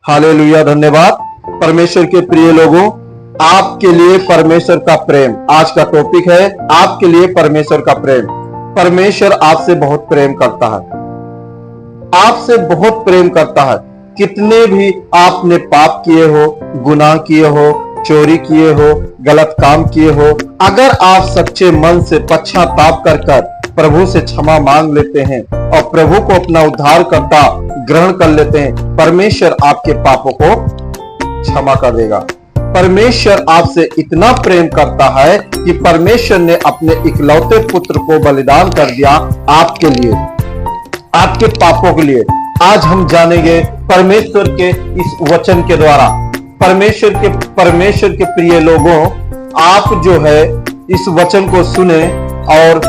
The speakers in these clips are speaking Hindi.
हालेलुया, धन्यवाद। परमेश्वर के प्रिय लोगों, आपके लिए परमेश्वर का प्रेम आज का टॉपिक है। आपके लिए परमेश्वर का प्रेम। परमेश्वर आपसे बहुत प्रेम करता है, आपसे बहुत प्रेम करता है। कितने भी आपने पाप किए हो, गुनाह किए हो, चोरी किए हो, गलत काम किए हो, अगर आप सच्चे मन से पश्चाताप कर प्रभु से क्षमा मांग लेते हैं और प्रभु को अपना उद्धारकर्ता ग्रहण कर लेते हैं, परमेश्वर आपके पापों को क्षमा कर देगा। परमेश्वर आपसे इतना प्रेम करता है कि परमेश्वर ने अपने इकलौते पुत्र को बलिदान कर दिया आपके लिए, आपके पापों के लिए। आज हम जानेंगे परमेश्वर के इस वचन के द्वारा। परमेश्वर के प्रिय लोगों, आप जो है इस वचन को सुने और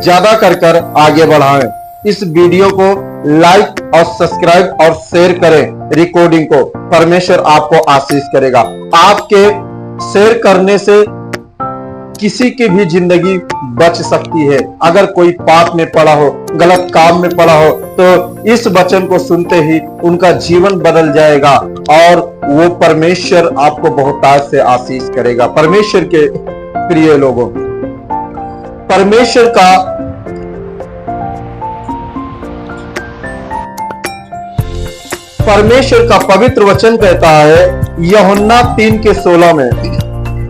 ज्यादा कर आगे बढ़ाएं। इस वीडियो को लाइक और सब्सक्राइब और शेयर करें रिकॉर्डिंग को। परमेश्वर आपको आशीष करेगा। आपके शेयर करने से किसी की भी जिंदगी बच सकती है। अगर कोई पाप में पड़ा हो, गलत काम में पड़ा हो, तो इस वचन को सुनते ही उनका जीवन बदल जाएगा और वो परमेश्वर आपको बहुतायत से आशीष करेगा। परमेश्वर के प्रिय लोगों, परमेश्वर का पवित्र वचन कहता है यूहन्ना 3:16 में,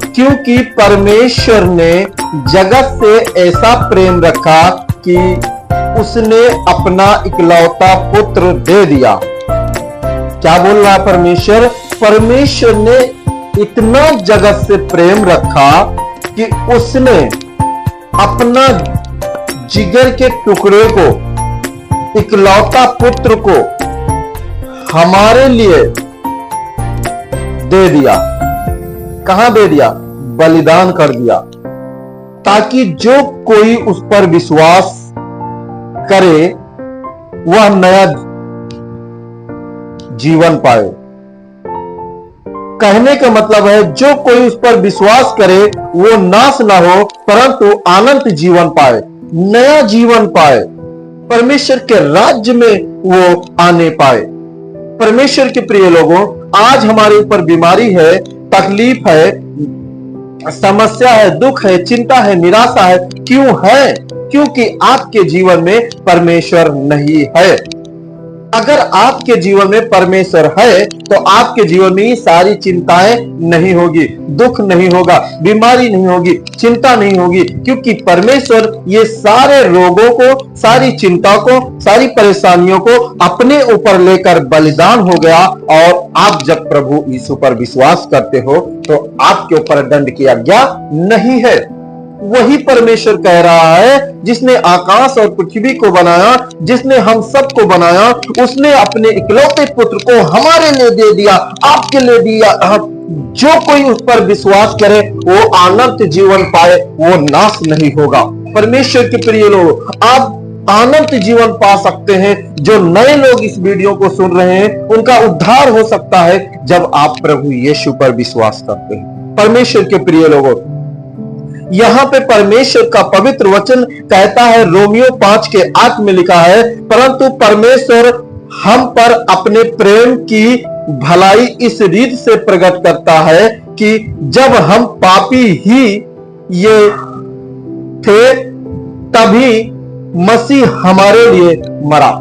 क्योंकि परमेश्वर ने जगत से ऐसा प्रेम रखा कि उसने अपना इकलौता पुत्र दे दिया। क्या बोल रहा है परमेश्वर? परमेश्वर ने इतना जगत से प्रेम रखा कि उसने अपना जिगर के टुकड़े को, इकलौता पुत्र को हमारे लिए दे दिया। कहां दे दिया? बलिदान कर दिया, ताकि जो कोई उस पर विश्वास करे वह नया जीवन पाए। कहने का मतलब है, जो कोई उस पर विश्वास करे वो नाश ना हो परंतु अनंत जीवन पाए, नया जीवन पाए, परमेश्वर के राज्य में वो आने पाए। परमेश्वर के प्रिय लोगों, आज हमारे ऊपर बीमारी है, तकलीफ है, समस्या है, दुख है, चिंता है, निराशा है। क्यों है? क्योंकि आपके जीवन में परमेश्वर नहीं है। अगर आपके जीवन में परमेश्वर है तो आपके जीवन में ये सारी चिंताएं नहीं होगी, दुख नहीं होगा, बीमारी नहीं होगी, चिंता नहीं होगी, क्योंकि परमेश्वर ये सारे रोगों को, सारी चिंता को, सारी परेशानियों को अपने ऊपर लेकर बलिदान हो गया। और आप जब प्रभु यीशु पर विश्वास करते हो तो आपके ऊपर दंड की आज्ञा नहीं है। वही परमेश्वर कह रहा है, जिसने आकाश और पृथ्वी को बनाया, जिसने हम सबको बनाया, उसने अपने इकलौते पुत्र को हमारे लिए दे दिया, आपके लिए दिया। जो कोई उस पर विश्वास करे वो अनंत जीवन पाए, वो नाश नहीं होगा। परमेश्वर के प्रिय लोग, आप अनंत जीवन पा सकते हैं। जो नए लोग इस वीडियो को सुन रहे हैं, उनका उद्धार हो सकता है जब आप प्रभु यीशु पर विश्वास करते हैं। परमेश्वर के प्रिय लोगों, यहां पे परमेश्वर का पवित्र वचन कहता है, रोमियो 5:8 में लिखा है, परंतु परमेश्वर हम पर अपने प्रेम की भलाई इस रीत से प्रकट करता है कि जब हम पापी ही ये थे तभी मसीह हमारे लिए मरा।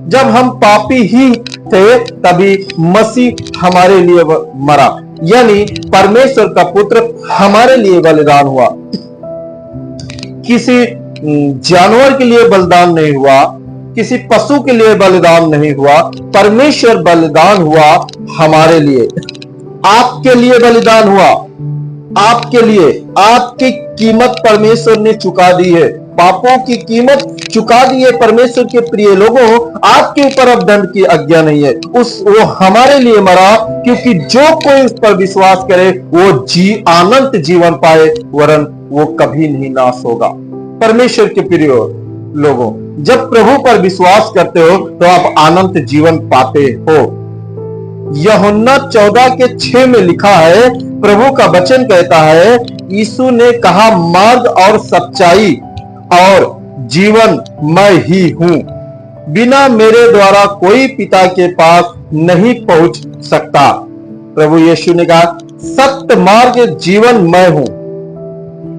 जब हम पापी ही थे तभी मसीह हमारे लिए मरा, यानी परमेश्वर का पुत्र हमारे लिए बलिदान हुआ। किसी जानवर के लिए बलिदान नहीं हुआ, किसी पशु के लिए बलिदान नहीं हुआ, परमेश्वर बलिदान हुआ हमारे लिए, आपके लिए बलिदान हुआ। आपके लिए, आपकी कीमत परमेश्वर ने चुका दी है, पापों की कीमत चुका दी है। परमेश्वर के प्रिय लोगों, आपके ऊपर अब दंड की आज्ञा नहीं है। वो हमारे लिए मरा, क्योंकि जो कोई उस पर विश्वास करे वो अनंत जीवन पाए, वरन वो कभी नहीं नाश होगा। परमेश्वर के प्रिय लोगों, जब प्रभु पर विश्वास करते हो तो आप अनंत जीवन पाते हो। यूहन्ना 14:6 में लिखा है, प्रभु का वचन कहता है, यीशु ने कहा, मार्ग और सच्चाई और जीवन मैं ही हूं, बिना मेरे द्वारा कोई पिता के पास नहीं पहुंच सकता। प्रभु यीशु ने कहा, सत्य मार्ग जीवन मैं हूं।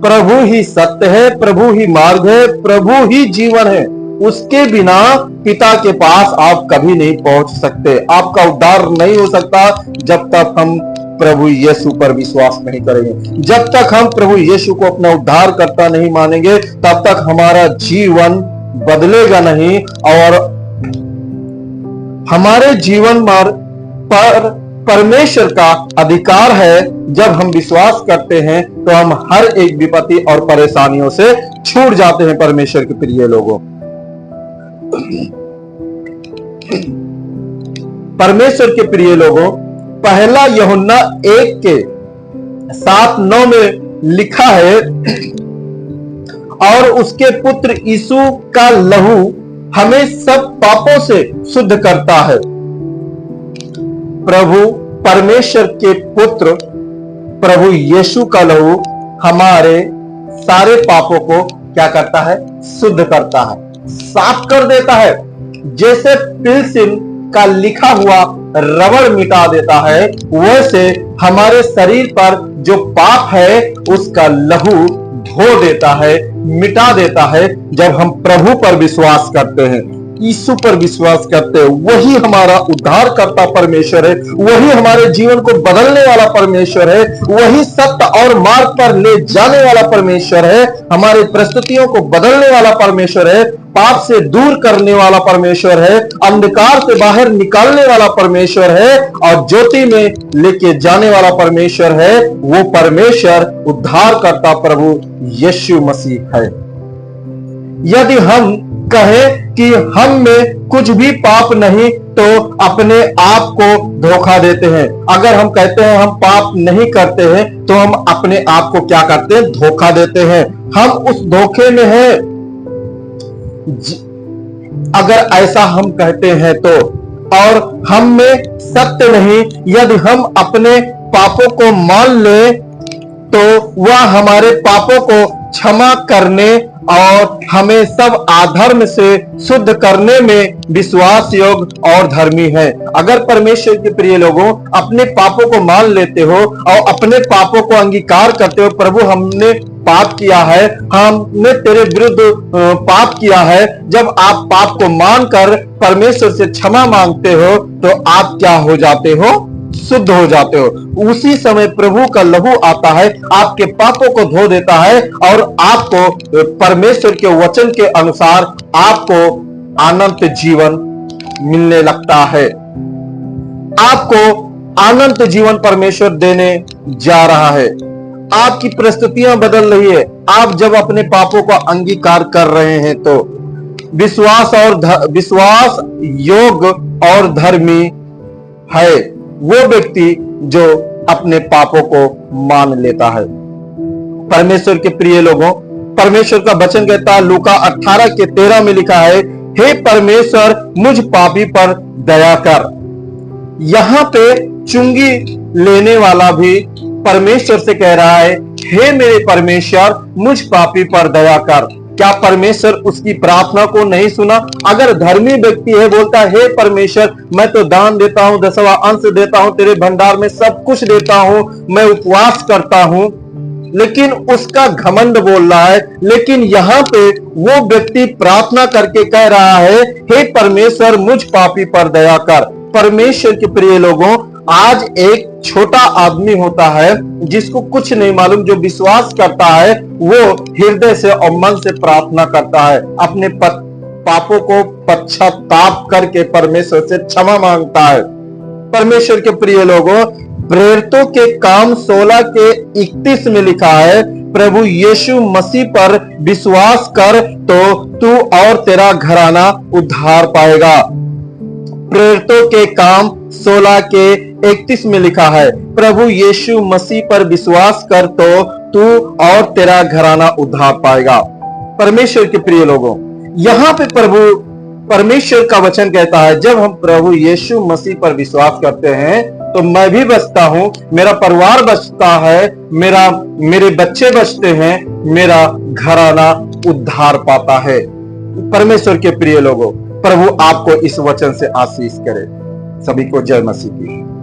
प्रभु ही सत्य है, प्रभु ही मार्ग है, प्रभु ही जीवन है। उसके बिना पिता के पास आप कभी नहीं पहुंच सकते। आपका उद्धार नहीं हो सकता जब तक हम प्रभु यीशु पर विश्वास नहीं करेंगे। जब तक हम प्रभु यीशु को अपना उद्धार करता नहीं मानेंगे, तब तक हमारा जीवन बदलेगा नहीं और हमारे जीवन मार्ग पर परमेश्वर का अधिकार है। जब हम विश्वास करते हैं तो हम हर एक विपत्ति और परेशानियों से छूट जाते हैं। परमेश्वर के प्रिय लोगों, परमेश्वर के प्रिय लोगों, पहला यूहन्ना 1:7-9 में लिखा है, और उसके पुत्र यीशु का लहू हमें सब पापों से शुद्ध करता है। प्रभु परमेश्वर के पुत्र प्रभु यीशु का लहू हमारे सारे पापों को क्या करता है? शुद्ध करता है, साफ कर देता है। जैसे पिलसिन का लिखा हुआ रबड़ मिटा देता है, वैसे हमारे शरीर पर जो पाप है उसका लहू धो देता है, मिटा देता है। जब हम प्रभु पर विश्वास करते हैं, यीशु पर विश्वास करते हैं, वही हमारा उद्धार करता परमेश्वर है, वही हमारे जीवन को बदलने वाला परमेश्वर है, वही सत्य और मार्ग पर ले जाने वाला परमेश्वर है, हमारी परिस्थितियों को बदलने वाला परमेश्वर है, पाप से दूर करने वाला परमेश्वर है, अंधकार से बाहर निकालने वाला परमेश्वर है और ज्योति में लेके जाने वाला परमेश्वर है। वो परमेश्वर उद्धार करता प्रभु यीशु मसीह है। यदि हम कहें कि हम में कुछ भी पाप नहीं, तो अपने आप को धोखा देते हैं। अगर हम कहते हैं हम पाप नहीं करते हैं, तो हम अपने आप को क्या करते हैं? धोखा देते हैं। हम उस धोखे में हैं अगर ऐसा हम कहते हैं तो, और हम में सत्य नहीं। यदि हम अपने पापों को मान ले, तो वह हमारे पापों को क्षमा करने और हमें सब अधर्म से शुद्ध करने में विश्वास योग्य और धर्मी है। अगर परमेश्वर के प्रिय लोगों अपने पापों को मान लेते हो और अपने पापों को अंगीकार करते हो, प्रभु हमने पाप किया है, हमने तेरे विरुद्ध पाप किया है। जब आप पाप को मानकर परमेश्वर से क्षमा मांगते हो, तो आप क्या हो जाते हो? शुद्ध हो जाते हो। उसी समय प्रभु का लहू आता है, आपके पापों को धो देता है और आपको परमेश्वर के वचन के अनुसार आपको अनंत जीवन मिलने लगता है। आपको अनंत जीवन परमेश्वर देने जा रहा है। आपकी परिस्थितियां बदल रही है। आप जब अपने पापों का अंगीकार कर रहे हैं, तो विश्वास योग्य और धर्मी है वो व्यक्ति जो अपने पापों को मान लेता है। परमेश्वर के प्रिय लोगों, परमेश्वर का वचन कहता है, लूका 18:13 में लिखा है, हे परमेश्वर मुझ पापी पर दया कर। यहां पे चुंगी लेने वाला भी परमेश्वर से कह रहा है, हे मेरे परमेश्वर मुझ पापी पर दया कर। क्या परमेश्वर उसकी प्रार्थना को नहीं सुना? अगर धर्मी व्यक्ति है, बोलता है, हे परमेश्वर मैं तो दान देता हूं, 10वां अंश देता हूं, तेरे भंडार में सब कुछ देता हूं, मैं उपवास करता हूं, लेकिन उसका घमंड बोल रहा है। लेकिन यहाँ पे वो व्यक्ति प्रार्थना करके कह रहा है, हे परमेश्वर मुझ पापी पर दया कर। परमेश्वर के प्रिय लोगों, आज एक छोटा आदमी होता है जिसको कुछ नहीं मालूम, जो विश्वास करता है, वो हृदय से और मन से प्रार्थना करता है, अपने पापों को पश्चाताप करके परमेश्वर से क्षमा मांगता है। परमेश्वर के प्रिय लोगों, प्रेरितों के काम 16:31 में लिखा है, प्रभु यीशु मसीह पर विश्वास कर तो तू और तेरा घराना उद्धार पाएगा। प्रेरितों के काम 16:31 में लिखा है, प्रभु यीशु मसीह पर विश्वास कर तो तू और तेरा घराना उद्धार पाएगा। परमेश्वर के प्रिय लोगों, यहाँ पे परमेश्वर का वचन कहता है, जब हम प्रभु यीशु मसीह पर विश्वास करते हैं तो मैं भी बचता हूं, मेरा परिवार बचता है, मेरे बच्चे बचते हैं, मेरा घराना उद्धार पाता है। परमेश्वर के प्रिय लोगों, प्रभु आपको इस वचन से आशीष करे। सभी को जय मसीह की।